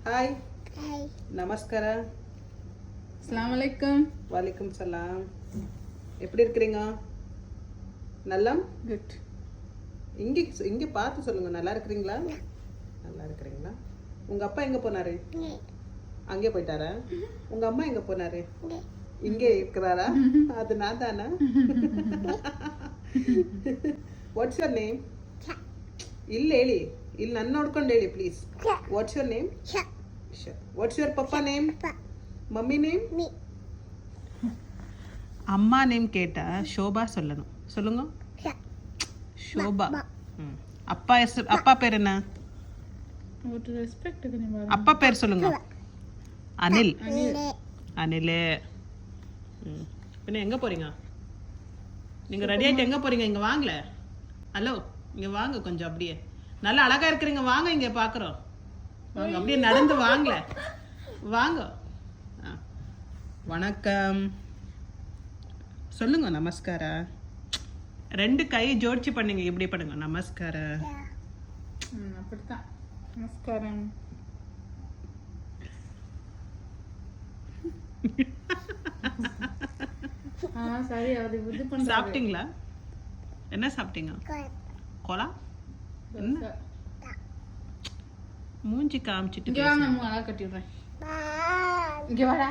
Hi. நமஸ்கார. அஸ்ஸலாமு அலைக்கும். வலைக்கும் சலாம். எப்படி இருக்கிறீங்க? நலம். குட். இங்கே இங்கே பார்த்து சொல்லுங்க. நல்லா இருக்கிறீங்களா? நல்லா இருக்கிறீங்களா? உங்க அப்பா எங்க போனாரு? அங்கே போயிட்டாரா? உங்க அம்மா எங்க போனாரு? இங்கே இருக்கிறாரா? அது நான் தானா? What's your name? ಇಲ್ಲಿ ಹೇಳಿ, ಇಲ್ಲಿ ನನ್ನ ನೋಡ್ಕೊಂಡು ಹೇಳಿ please. What's your name? What's your papa name? Mummy name? அம்மா நேம் கேட்டா ஷோபா சொல்லணும். சொல்லுங்க. ஷோபா. அப்பா பேர் என்ன? ஒரு ரெஸ்பெக்ட் பண்ணி பாருங்க. அப்பா பேர் சொல்லுங்க. அனில். அனில். பின்ன எங்க போறீங்க? நீங்க ரெடி ஆயிட்டு எங்க போறீங்க? இங்க வாங்கல. ஹலோ, இங்க வாங்க கொஞ்சம். அப்படியே நல்லா அழகா இருக்கிறீங்க. வாங்க, இங்க பாக்குறோம். வாங்க, அப்படியே நடந்து வாங்கல. வாங்க. வணக்கம் சொல்லுங்க. நமஸ்கார. ரெண்டு கை ஜோடிச்சு பண்ணுங்க. இப்படி பண்ணுங்க. நமஸ்கார. அப்படித்தான். நமஸ்காரம். சரி, அது இது பண்றாங்க. சாப்பிட்டீங்களா? என்ன சாப்பிட்டீங்க? கோலா. என்ன மூஞ்சி காமிச்சிட்டு இங்க வாங்க, அழகா கட்டி விடுறேன். இங்க வாடா.